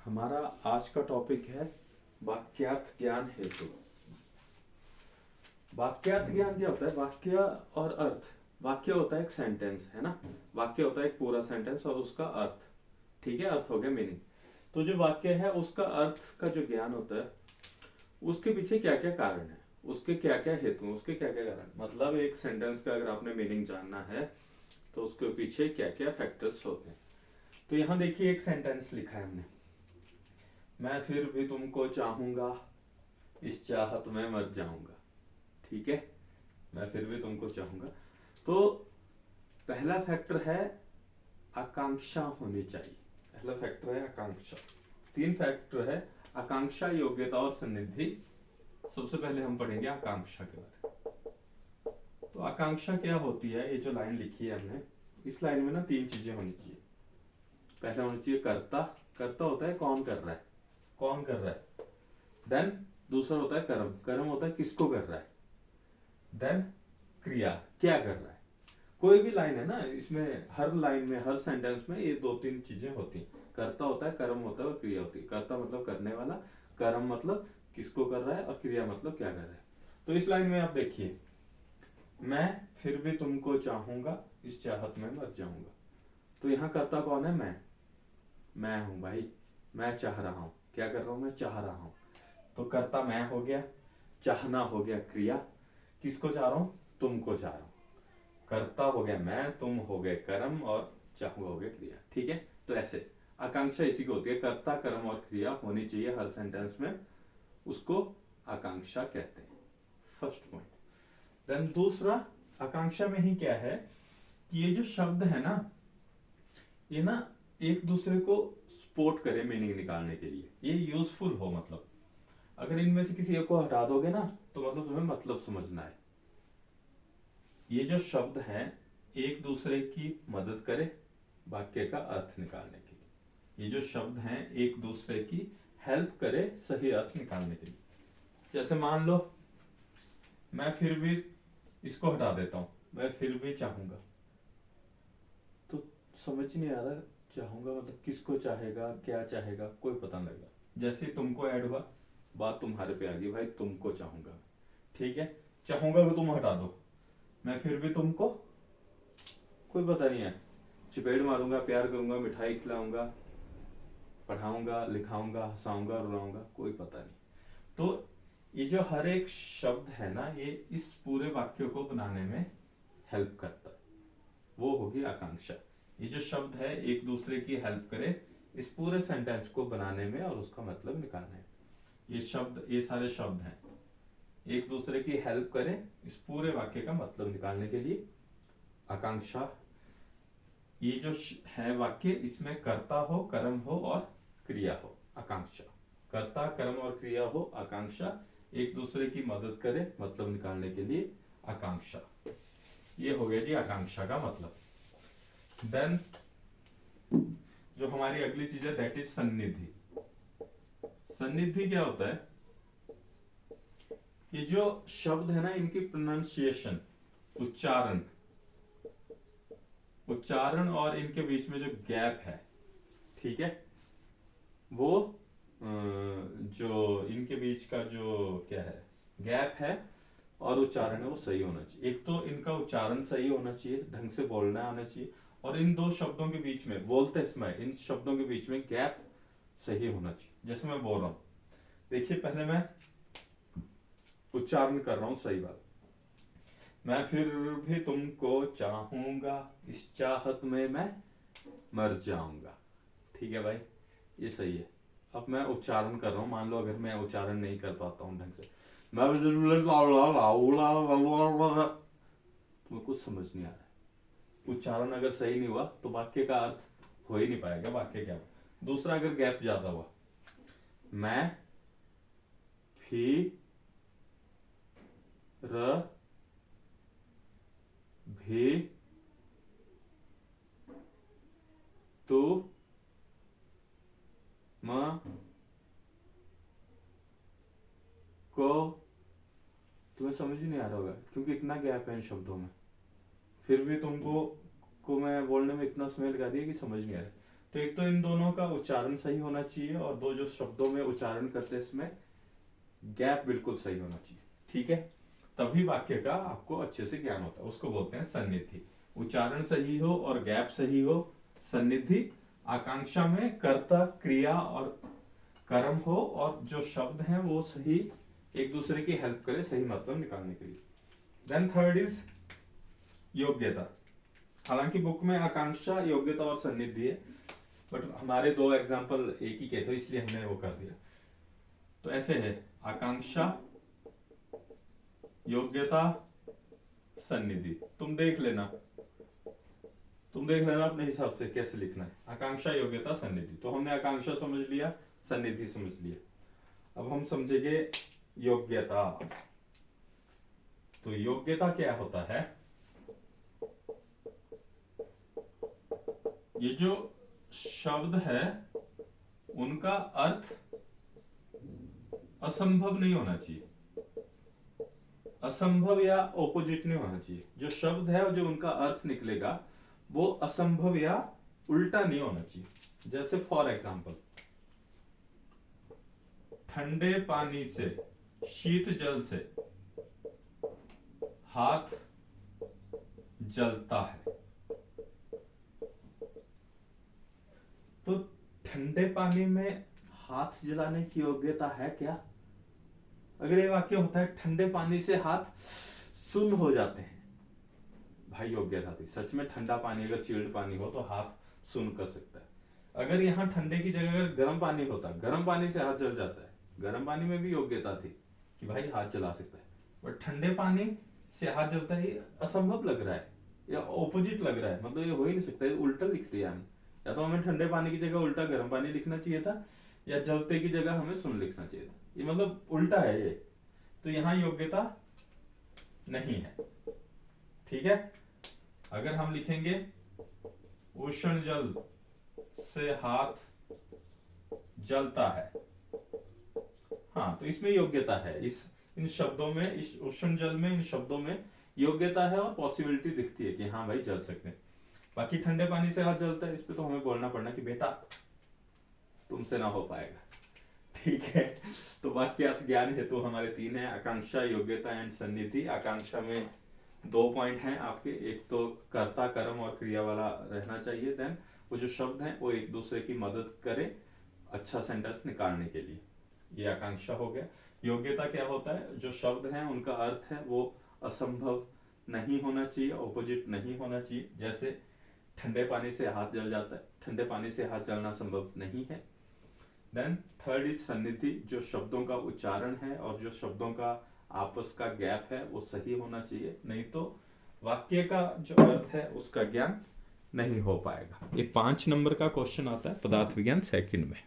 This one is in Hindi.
हमारा आज का टॉपिक है वाक्यार्थ ज्ञान हेतु। वाक्यार्थ ज्ञान क्या होता है? वाक्य और अर्थ। वाक्य होता है एक सेंटेंस, है ना। वाक्य होता है एक पूरा सेंटेंस और उसका अर्थ। ठीक है, अर्थ हो गया मीनिंग। तो जो वाक्य है उसका अर्थ का जो ज्ञान होता है, उसके पीछे क्या क्या कारण है, उसके क्या क्या हेतु, उसके क्या क्या कारण, मतलब एक सेंटेंस का अगर आपने मीनिंग जानना है तो उसके पीछे क्या क्या फैक्टर्स होते हैं। तो यहाँ देखिए एक सेंटेंस लिखा है हमने, मैं फिर भी तुमको चाहूंगा, इस चाहत में मर जाऊंगा। ठीक है, मैं फिर भी तुमको चाहूंगा। तो पहला फैक्टर है आकांक्षा होनी चाहिए। पहला फैक्टर है आकांक्षा। तीन फैक्टर है आकांक्षा, योग्यता और सन्निधि। सबसे पहले हम पढ़ेंगे आकांक्षा के बारे में। तो आकांक्षा क्या होती है? ये जो लाइन लिखी है हमने, इस लाइन में ना तीन चीजें होनी चाहिए। पहला होना चाहिए कर्ता। कर्ता होता है कौन कर रहा है, कौन कर रहा है। देन दूसरा होता है कर्म। कर्म होता है किसको कर रहा है। देन क्रिया, क्या कर रहा है। कोई भी लाइन है ना, इसमें हर लाइन में, हर सेंटेंस में ये दो तीन चीजें होती हैं। कर्ता होता है, कर्म होता है और क्रिया होती है। कर्ता मतलब करने वाला, कर्म मतलब किसको कर रहा है और क्रिया मतलब क्या कर रहा है। तो इस लाइन में आप देखिए, मैं फिर भी तुमको चाहूंगा, इस चाहत में मर जाऊंगा। तो यहाँ कर्ता कौन है? मैं हूं भाई। मैं चाह रहा हूं, क्या कर रहा हूं? मैं चाह रहा हूं। तो कर्ता मैं हो गया, चाहना हो गया क्रिया, किसको चाह रहा हूं? तुमको चाह रहा हूं। कर्ता हो गया मैं, तुम हो गए कर्म और चाहूंगा हो गया क्रिया। ठीक है, तो ऐसे आकांक्षा इसी को होती है। कर्ता, कर्म और क्रिया होनी चाहिए हर सेंटेंस में, उसको आकांक्षा कहते हैं। First point. देन दूसरा, आकांक्षा में ही क्या है कि ये जो शब्द है ना, ये ना एक दूसरे को सपोर्ट करे मीनिंग निकालने के लिए, ये यूजफुल हो। मतलब अगर इनमें से किसी एक को हटा दोगे ना, तो मतलब तुम्हें मतलब समझना है। ये जो शब्द हैं एक दूसरे की मदद करे वाक्य का अर्थ निकालने के लिए। ये जो शब्द हैं एक दूसरे की हेल्प करे सही अर्थ निकालने के लिए। जैसे मान लो मैं फिर भी, इसको हटा देता हूं, मैं फिर भी चाहूंगा, तो समझ नहीं आ रहा चाहूंगा मतलब किसको चाहेगा, क्या चाहेगा, कोई पता नहीं लगा। जैसे तुमको ऐड हुआ, बात तुम्हारे पे आ गई, भाई तुमको चाहूंगा। ठीक है, चाहूंगा को तुम हटा दो, मैं फिर भी तुमको, कोई पता नहीं है। चपेट मारूंगा, प्यार करूंगा, मिठाई खिलाऊंगा, पढ़ाऊंगा, लिखाऊंगा, हंसाऊंगा, रुलाऊंगा, कोई पता नहीं। तो ये जो हर एक शब्द है ना, ये इस पूरे वाक्य को बनाने में हेल्प करता है, वो होगी आकांक्षा। ये जो शब्द है एक दूसरे की हेल्प करे इस पूरे सेंटेंस को बनाने में और उसका मतलब निकालने में। ये शब्द, ये सारे शब्द हैं एक दूसरे की हेल्प करें इस पूरे वाक्य का मतलब निकालने के लिए, आकांक्षा। ये जो है वाक्य, इसमें कर्ता हो, कर्म हो और क्रिया हो, आकांक्षा। कर्ता, कर्म और क्रिया हो, आकांक्षा। एक दूसरे की मदद करे मतलब निकालने के लिए, आकांक्षा। ये हो गया जी आकांक्षा का मतलब। देन जो हमारी अगली चीज है दैट इज सन्निधि। सन्निधि क्या होता है? ये जो शब्द है ना, इनकी प्रोनाउंसिएशन, उच्चारण, उच्चारण और इनके बीच में जो गैप है, ठीक है, वो जो इनके बीच का जो क्या है गैप है और उच्चारण है, वो सही होना चाहिए। एक तो इनका उच्चारण सही होना चाहिए, ढंग से बोलना आना चाहिए, और इन दो शब्दों के बीच में बोलते समय इन शब्दों के बीच में गैप सही होना चाहिए। जैसे मैं बोल रहा हूं, देखिए पहले मैं उच्चारण कर रहा हूं सही बात, मैं फिर भी तुमको चाहूंगा, इस चाहत में मैं मर जाऊंगा। ठीक है भाई, ये सही है। अब मैं उच्चारण कर रहा हूं, मान लो अगर मैं उच्चारण नहीं कर पाता हूं ढंग से, मैं तुम्हें कुछ समझ नहीं आ रहा है। उच्चारण अगर सही नहीं हुआ तो वाक्य का अर्थ हो ही नहीं पाएगा, वाक्य क्या हुआ। दूसरा, अगर गैप ज्यादा हुआ, मैं फिर भी तो म को, तुम्हें समझ ही नहीं आ रहा होगा क्योंकि इतना गैप है इन शब्दों में। फिर भी तुमको को मैं बोलने में इतना समय लगा दिया कि समझ नहीं आ रहा। तो एक तो इन दोनों का उच्चारण सही होना चाहिए, और दो जो शब्दों में उच्चारण करते हैं इसमें गैप बिल्कुल सही होना चाहिए। ठीक है, तभी वाक्य का आपको अच्छे से ज्ञान होता है, उसको बोलते हैं सन्निधि। उच्चारण सही हो और गैप सही हो, सन्निधि। आकांक्षा में कर्ता, क्रिया और कर्म हो, और जो शब्द हैं वो सही एक दूसरे की हेल्प करे सही मतलब निकालने के लिए। देन थर्ड इज योग्यता। हालांकि बुक में आकांक्षा, योग्यता और सन्निधि है, बट हमारे दो एग्जाम्पल एक ही के थे इसलिए हमने वो कर दिया। तो ऐसे है आकांक्षा, योग्यता, सन्निधि। तुम देख लेना अपने हिसाब से कैसे लिखना है। आकांक्षा, योग्यता, सन्निधि। तो हमने आकांक्षा समझ लिया, सन्निधि समझ लिया। अब हम समझेंगे योग्यता। तो योग्यता क्या होता है? ये जो शब्द है उनका अर्थ असंभव नहीं होना चाहिए, असंभव या ऑपोजिट नहीं होना चाहिए। जो शब्द है और जो उनका अर्थ निकलेगा वो असंभव या उल्टा नहीं होना चाहिए। जैसे फॉर एग्जाम्पल, ठंडे पानी से, शीत जल से हाथ जलता है। तो ठंडे पानी में हाथ जलाने की योग्यता है क्या? अगर ये वाक्य होता है ठंडे पानी से हाथ सुन्न हो जाते हैं, भाई योग्यता थी। सच में ठंडा पानी अगर चिल्ड पानी हो तो हाथ सुन्न कर सकता है। अगर यहाँ ठंडे की जगह अगर गर्म पानी होता, गर्म पानी से हाथ जल जाता है, गर्म पानी में भी योग्यता थी कि भाई हाथ जला सकता है। बट ठंडे पानी से हाथ जलता है, असंभव लग रहा है या ऑपोजिट लग रहा है, मतलब ये हो ही नहीं सकता, है उल्टा लिख दिया हमने। या तो हमें ठंडे पानी की जगह उल्टा गर्म पानी लिखना चाहिए था, या जलते की जगह हमें सुन लिखना चाहिए था। ये मतलब उल्टा है ये, तो यहाँ योग्यता नहीं है। ठीक है, अगर हम लिखेंगे उष्ण जल से हाथ जलता है, हाँ, तो इसमें योग्यता है। इन शब्दों में, इस उष्ण जल में, इन शब्दों में योग्यता है और पॉसिबिलिटी दिखती है कि हाँ भाई जल सकते हैं। बाकी ठंडे पानी से हाथ जलता है, इस पे तो हमें बोलना पड़ना कि बेटा तुमसे ना हो पाएगा। ठीक है, तो वाक्य ज्ञान हेतु तो हमारे 3 है, आकांक्षा, योग्यता एंड सन्निधि। आकांक्षा में 2 पॉइंट हैं आपके, एक तो कर्ता, कर्म और क्रिया वाला रहना चाहिए। देन वो जो शब्द हैं वो एक दूसरे की मदद करे अच्छा सेंटेंस निकालने के लिए, ये आकांक्षा हो गया। योग्यता क्या होता है? जो शब्द हैं उनका अर्थ है वो असंभव नहीं होना चाहिए, ऑपोजिट नहीं होना चाहिए। जैसे ठंडे पानी से हाथ जल जाता है, ठंडे पानी से हाथ जलना संभव नहीं है। देन थर्ड इज सन्निधि। जो शब्दों का उच्चारण है और जो शब्दों का आपस का गैप है वो सही होना चाहिए, नहीं तो वाक्य का जो अर्थ है उसका ज्ञान नहीं हो पाएगा। ये 5 नंबर का क्वेश्चन आता है पदार्थ विज्ञान 2nd में।